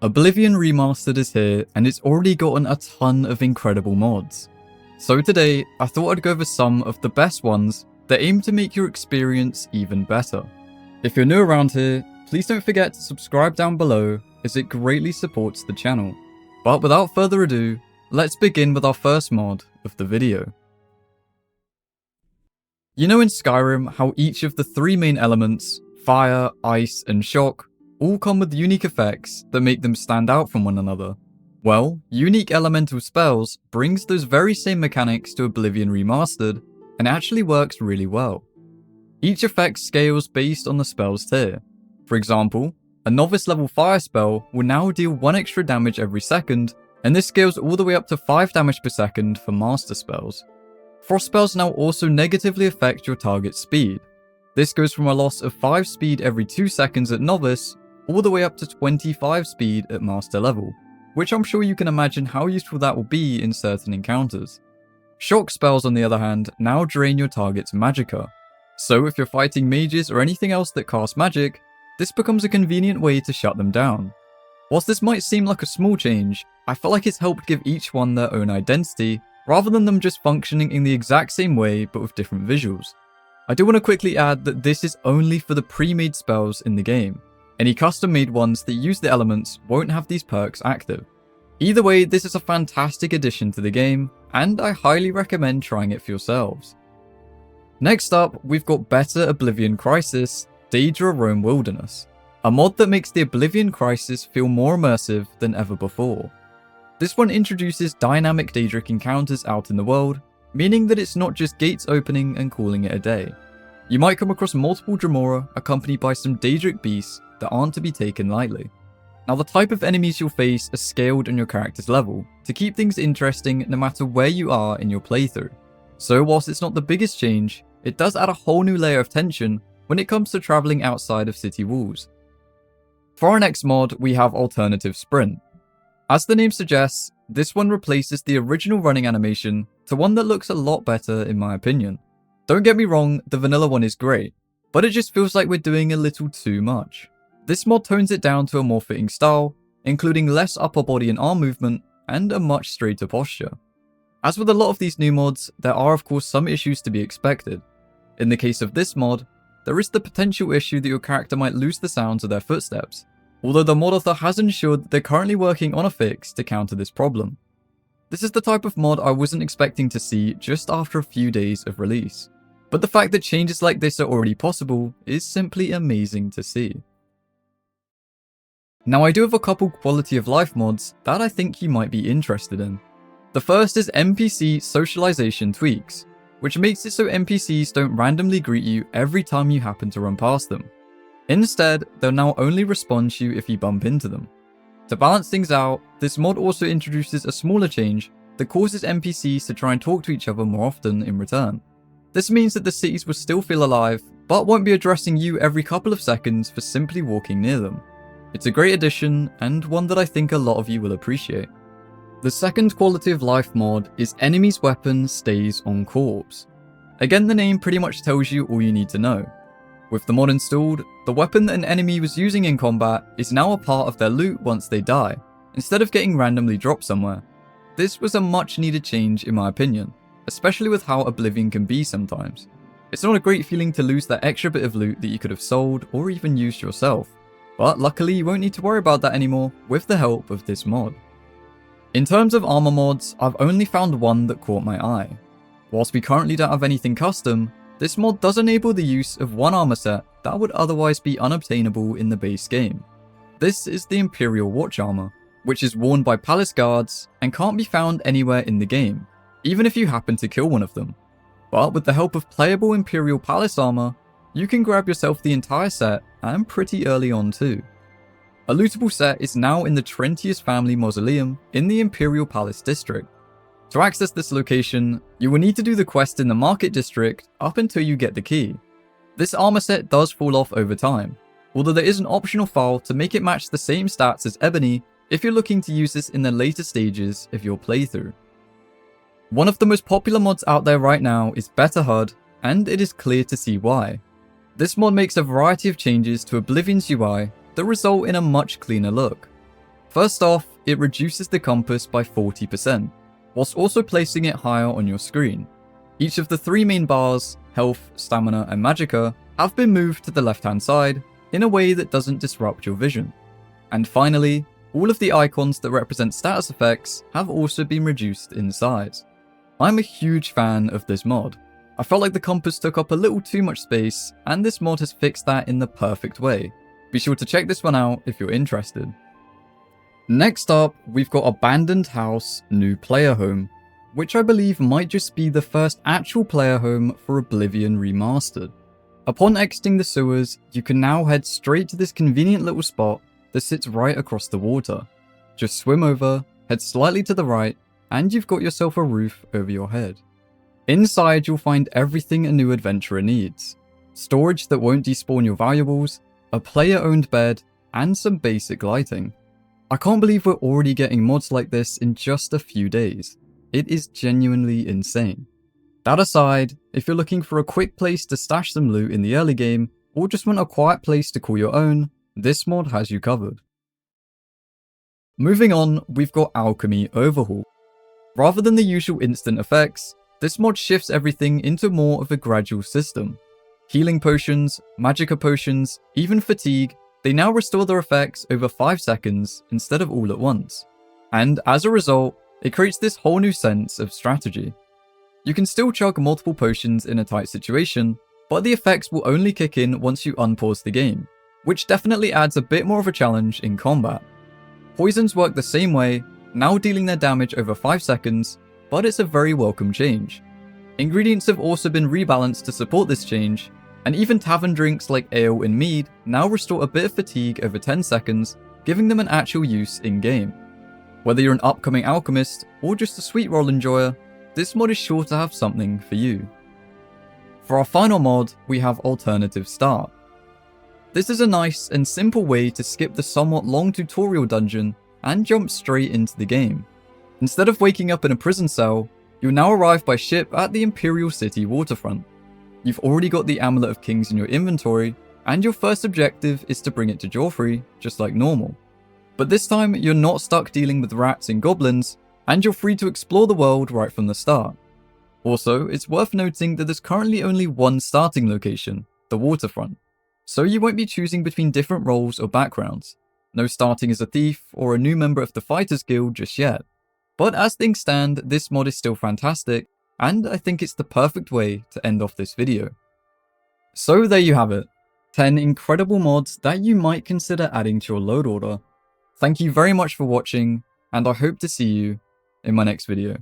Oblivion Remastered is here, and it's already gotten a ton of incredible mods. So today, I thought I'd go over some of the best ones that aim to make your experience even better. If you're new around here, please don't forget to subscribe down below, as it greatly supports the channel. But without further ado, let's begin with our first mod of the video. You know in Skyrim how each of the three main elements, fire, ice, and shock, all come with unique effects that make them stand out from one another? Well, unique elemental spells brings those very same mechanics to Oblivion Remastered, and actually works really well. Each effect scales based on the spell's tier. For example, a novice level fire spell will now deal 1 extra damage every second, and this scales all the way up to 5 damage per second for master spells. Frost spells now also negatively affect your target's speed. This goes from a loss of 5 speed every 2 seconds at novice, all the way up to 25 speed at master level, which I'm sure you can imagine how useful that will be in certain encounters. Shock spells, on the other hand, now drain your target's magicka. So if you're fighting mages or anything else that casts magic, this becomes a convenient way to shut them down. Whilst this might seem like a small change, I feel like it's helped give each one their own identity, rather than them just functioning in the exact same way but with different visuals. I do want to quickly add that this is only for the pre-made spells in the game. Any custom-made ones that use the elements won't have these perks active. Either way, this is a fantastic addition to the game, and I highly recommend trying it for yourselves. Next up, we've got Better Oblivion Crisis, Daedra Roam Wilderness, a mod that makes the Oblivion Crisis feel more immersive than ever before. This one introduces dynamic Daedric encounters out in the world, meaning that it's not just gates opening and calling it a day. You might come across multiple Dremora accompanied by some Daedric beasts that aren't to be taken lightly. Now, the type of enemies you'll face are scaled on your character's level, to keep things interesting no matter where you are in your playthrough. So whilst it's not the biggest change, it does add a whole new layer of tension when it comes to travelling outside of city walls. For our next mod, we have Alternative Sprint. As the name suggests, this one replaces the original running animation to one that looks a lot better in my opinion. Don't get me wrong, the vanilla one is great, but it just feels like we're doing a little too much. This mod tones it down to a more fitting style, including less upper body and arm movement, and a much straighter posture. As with a lot of these new mods, there are of course some issues to be expected. In the case of this mod, there is the potential issue that your character might lose the sounds of their footsteps, although the mod author has ensured that they're currently working on a fix to counter this problem. This is the type of mod I wasn't expecting to see just after a few days of release, but the fact that changes like this are already possible is simply amazing to see. Now, I do have a couple quality of life mods that I think you might be interested in. The first is NPC Socialization Tweaks, which makes it so NPCs don't randomly greet you every time you happen to run past them. Instead, they'll now only respond to you if you bump into them. To balance things out, this mod also introduces a smaller change that causes NPCs to try and talk to each other more often in return. This means that the cities will still feel alive, but won't be addressing you every couple of seconds for simply walking near them. It's a great addition, and one that I think a lot of you will appreciate. The second quality of life mod is Enemy's Weapon Stays on Corpse. Again, the name pretty much tells you all you need to know. With the mod installed, the weapon that an enemy was using in combat is now a part of their loot once they die, instead of getting randomly dropped somewhere. This was a much needed change in my opinion, especially with how Oblivion can be sometimes. It's not a great feeling to lose that extra bit of loot that you could have sold or even used yourself. But luckily you won't need to worry about that anymore with the help of this mod. In terms of armor mods, I've only found one that caught my eye. Whilst we currently don't have anything custom, this mod does enable the use of one armor set that would otherwise be unobtainable in the base game. This is the Imperial Watch Armor, which is worn by palace guards and can't be found anywhere in the game, even if you happen to kill one of them. But with the help of playable Imperial Palace Armor, you can grab yourself the entire set, and pretty early on too. A lootable set is now in the Trentius family mausoleum in the Imperial Palace district. To access this location, you will need to do the quest in the market district up until you get the key. This armor set does fall off over time, although there is an optional file to make it match the same stats as Ebony if you're looking to use this in the later stages of your playthrough. One of the most popular mods out there right now is Better HUD, and it is clear to see why. This mod makes a variety of changes to Oblivion's UI that result in a much cleaner look. First off, it reduces the compass by 40%, whilst also placing it higher on your screen. Each of the 3 main bars, health, stamina, and magicka, have been moved to the left-hand side in a way that doesn't disrupt your vision. And finally, all of the icons that represent status effects have also been reduced in size. I'm a huge fan of this mod. I felt like the compass took up a little too much space, and this mod has fixed that in the perfect way. Be sure to check this one out if you're interested. Next up, we've got Abandoned House New Player Home, which I believe might just be the first actual player home for Oblivion Remastered. Upon exiting the sewers, you can now head straight to this convenient little spot that sits right across the water. Just swim over, head slightly to the right, and you've got yourself a roof over your head. Inside, you'll find everything a new adventurer needs. Storage that won't despawn your valuables, a player-owned bed, and some basic lighting. I can't believe we're already getting mods like this in just a few days. It is genuinely insane. That aside, if you're looking for a quick place to stash some loot in the early game, or just want a quiet place to call your own, this mod has you covered. Moving on, we've got Alchemy Overhaul. Rather than the usual instant effects, this mod shifts everything into more of a gradual system. Healing potions, magicka potions, even fatigue, they now restore their effects over 5 seconds instead of all at once. And as a result, it creates this whole new sense of strategy. You can still chug multiple potions in a tight situation, but the effects will only kick in once you unpause the game, which definitely adds a bit more of a challenge in combat. Poisons work the same way, now dealing their damage over 5 seconds, but it's a very welcome change. Ingredients have also been rebalanced to support this change, and even tavern drinks like ale and mead now restore a bit of fatigue over 10 seconds, giving them an actual use in-game. Whether you're an upcoming alchemist or just a sweet roll enjoyer, this mod is sure to have something for you. For our final mod, we have Alternative Start. This is a nice and simple way to skip the somewhat long tutorial dungeon and jump straight into the game. Instead of waking up in a prison cell, you'll now arrive by ship at the Imperial City waterfront. You've already got the Amulet of Kings in your inventory, and your first objective is to bring it to Joffrey, just like normal. But this time, you're not stuck dealing with rats and goblins, and you're free to explore the world right from the start. Also, it's worth noting that there's currently only one starting location, the waterfront, so you won't be choosing between different roles or backgrounds. No starting as a thief or a new member of the Fighters Guild just yet. But as things stand, this mod is still fantastic, and I think it's the perfect way to end off this video. So there you have it, 10 incredible mods that you might consider adding to your load order. Thank you very much for watching, and I hope to see you in my next video.